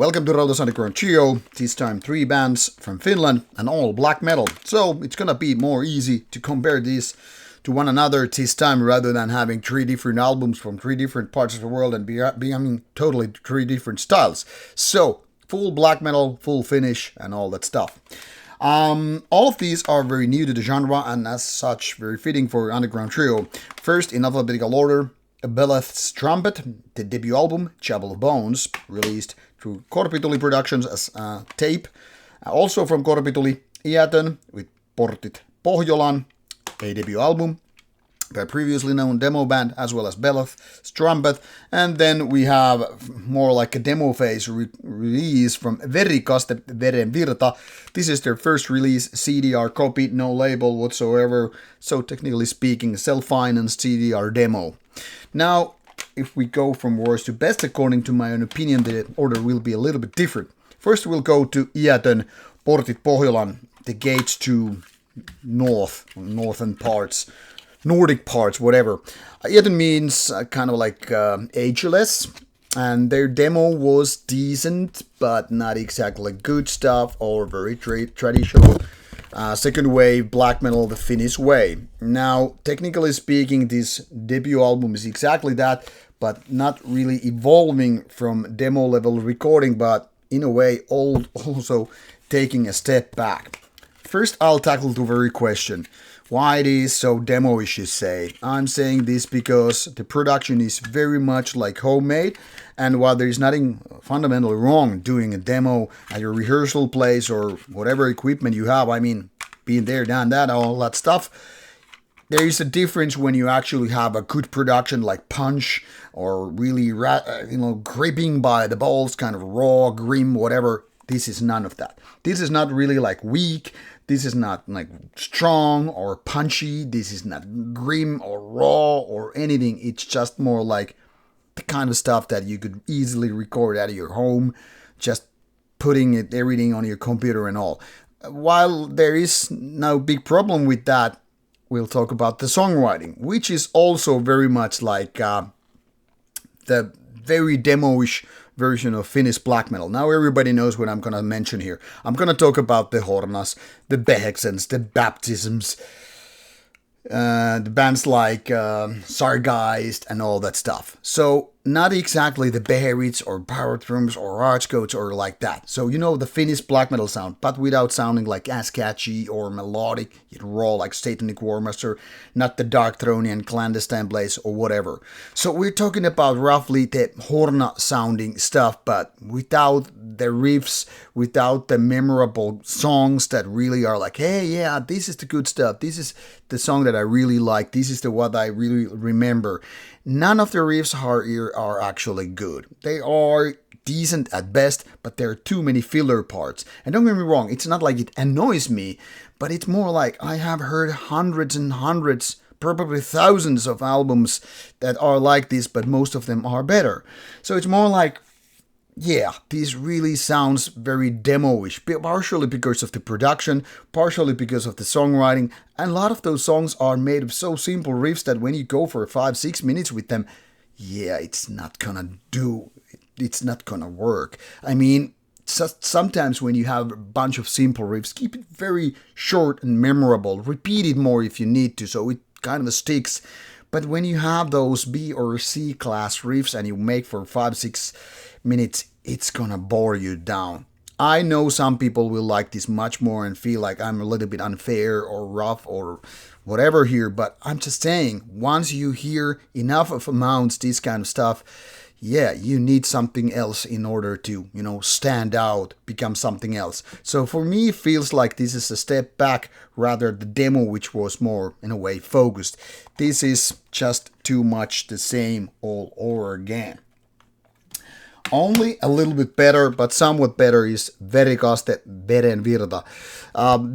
Welcome to Rauta's Underground Trio, this time 3 bands from Finland and all black metal. So it's gonna be more easy to compare these to one another this time rather than having 3 different albums from 3 different parts of the world and being totally 3 different styles. So, full black metal, full Finnish and all that stuff. All of these are very new to the genre and as such very fitting for Underground Trio. First, in alphabetical order, Beleth's Trumpet, the debut album, Chapel of Bones, released through Korpituli Productions as tape. Also from Korpituli, Iätön with Portit, Pohjolan, a debut album, their previously known demo band, as well as Beleth's Trumpet. And then we have more like a demo phase release from Verikaste, Verenvirta. This is their first release, CDR copy, no label whatsoever. So technically speaking, self-financed CDR demo. Now, if we go from worst to best, according to my own opinion, the order will be a little bit different. First we'll go to Iätön, Portit, Pohjolan, the gates to northern parts, Nordic parts, whatever. Iätön means kind of like ageless, and their demo was decent, but not exactly good stuff or very traditional. Second wave black metal the Finnish way. Now, technically speaking, this debut album is exactly that, but not really evolving from demo level recording, but in a way also taking a step back. First, I'll tackle the very question. Why it is so demo-ish, you say? I'm saying this because the production is very much like homemade, and while there is nothing fundamentally wrong doing a demo at your rehearsal place or whatever equipment you have, I mean, being there, done that, all that stuff, there is a difference when you actually have a good production like Punch or really, gripping by the balls, kind of raw, grim, whatever. This is none of that. This is not really like weak. This is not like strong or punchy. This is not grim or raw or anything. It's just more like the kind of stuff that you could easily record out of your home, just putting everything on your computer and all. While there is no big problem with that, we'll talk about the songwriting, which is also very much like the very demo-ish version of Finnish black metal. Now everybody knows what I'm going to mention here. I'm going to talk about the Hornas, the Beheksens, the Baptisms, the bands like Sargeist and all that stuff. So not exactly the Beherits or Power Drums or Archcoats or like that. So you know the Finnish black metal sound, but without sounding like as catchy or melodic, yet raw like Satanic Warmaster, not the Dark Thronian Clandestine Blaze or whatever. So we're talking about roughly the Horna sounding stuff, but without the riffs, without the memorable songs that really are like, hey, yeah, this is the good stuff. This is the song that I really like. This is the what I really remember. None of the riffs are actually good. They are decent at best, but there are too many filler parts. And don't get me wrong, it's not like it annoys me, but it's more like I have heard hundreds and hundreds, probably thousands of albums that are like this, but most of them are better. So it's more like, yeah, this really sounds very demo-ish, partially because of the production, partially because of the songwriting, and a lot of those songs are made of so simple riffs that when you go for 5-6 minutes with them, yeah, it's not gonna work. I mean, sometimes when you have a bunch of simple riffs, keep it very short and memorable, repeat it more if you need to, so it kind of sticks. But when you have those B or C class riffs and you make for 5-6 minutes, it's gonna bore you down. I know some people will like this much more and feel like I'm a little bit unfair or rough or whatever here, but I'm just saying, once you hear enough of amounts, this kind of stuff, yeah, you need something else in order to, stand out, become something else. So for me, it feels like this is a step back rather the demo, which was more, in a way, focused. This is just too much the same all over again. Only a little bit better, but somewhat better, is Verikaste, Verenvirta.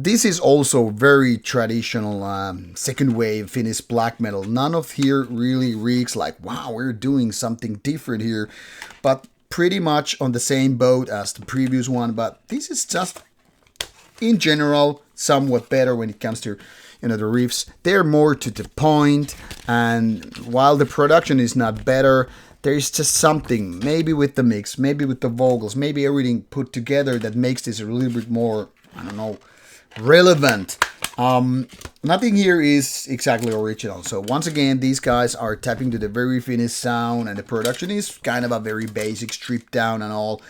This is also very traditional second wave Finnish black metal. None of here really reeks like, wow, we're doing something different here. But pretty much on the same boat as the previous one. But this is just, in general, somewhat better when it comes to the riffs. They're more to the point, and while the production is not better, there's just something, maybe with the mix, maybe with the vocals, maybe everything put together that makes this a little bit more, I don't know, relevant. Nothing here is exactly original. So once again, these guys are tapping to the very Finnish sound, and the production is kind of a very basic, stripped down and all.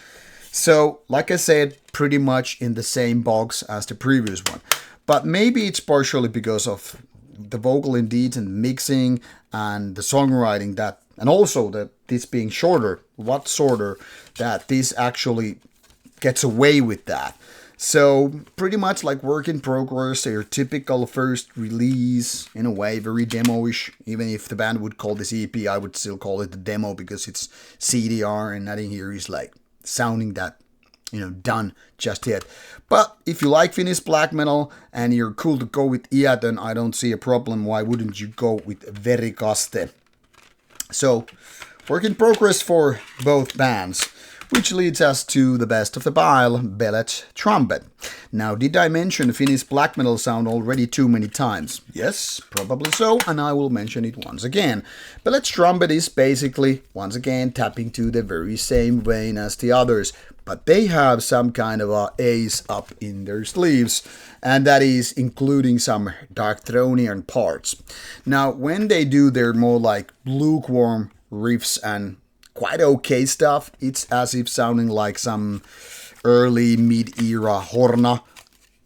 So, like I said, pretty much in the same box as the previous one. But maybe it's partially because of the vocal indeed and mixing and the songwriting that, and also that this being shorter, that this actually gets away with that. So pretty much like work in progress, your typical first release in a way, very demo-ish. Even if the band would call this EP, I would still call it the demo because it's CDR and nothing here is like sounding that, done just yet. But if you like Finnish black metal and you're cool to go with Iätön, I don't see a problem. Why wouldn't you go with Verikaste? So, work in progress for both bands. Which leads us to the best of the pile, Beleth Trumpet. Now, did I mention Finnish black metal sound already too many times? Yes, probably so, and I will mention it once again. Beleth Trumpet is basically, once again, tapping to the very same vein as the others, but they have some kind of a ace up in their sleeves, and that is including some Darkthronian parts. Now, when they do their more like lukewarm riffs and quite okay stuff, it's as if sounding like some early mid-era Horna.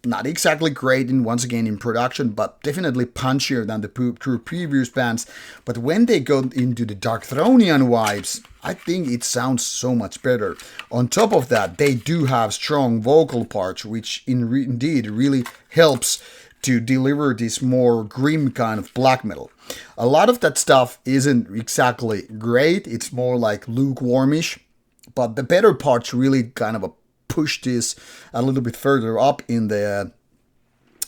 Not exactly great once again in production, but definitely punchier than the two previous bands. But when they go into the Darkthronian vibes, I think it sounds so much better. On top of that, they do have strong vocal parts, which indeed really helps to deliver this more grim kind of black metal. A lot of that stuff isn't exactly great, it's more like lukewarmish, but the better parts really kind of push this a little bit further up in the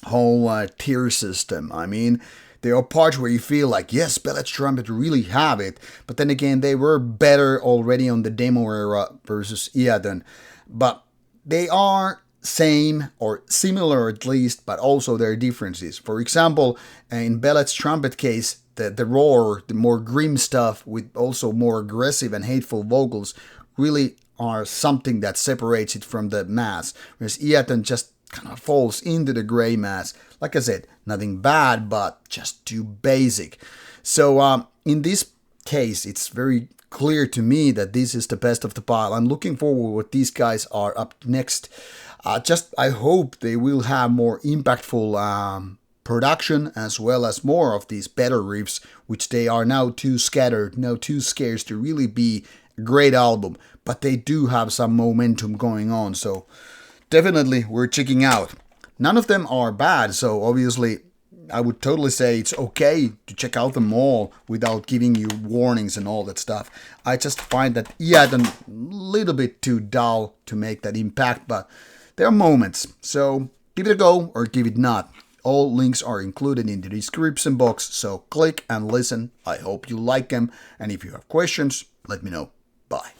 whole tier system. I mean, there are parts where you feel like, yes, Beleth Trumpet really have it, but then again, they were better already on the demo era versus Iätön, but they are same or similar at least, but also there are differences. For example, in Beleth's Trumpet case, the roar, the more grim stuff with also more aggressive and hateful vocals really are something that separates it from the mass, whereas Iätön just kind of falls into the gray mass. Like I said, nothing bad, but just too basic. So in this case, it's very clear to me that this is the best of the pile. I'm looking forward what these guys are up next. I hope they will have more impactful production as well as more of these better riffs, which they are now too scattered, now too scarce to really be a great album. But they do have some momentum going on, so definitely we're checking out. None of them are bad, so obviously I would totally say it's okay to check out them all without giving you warnings and all that stuff. I just find that Iätön a little bit too dull to make that impact, but there are moments, so give it a go or give it not. All links are included in the description box, so click and listen. I hope you like them, and if you have questions, let me know. Bye.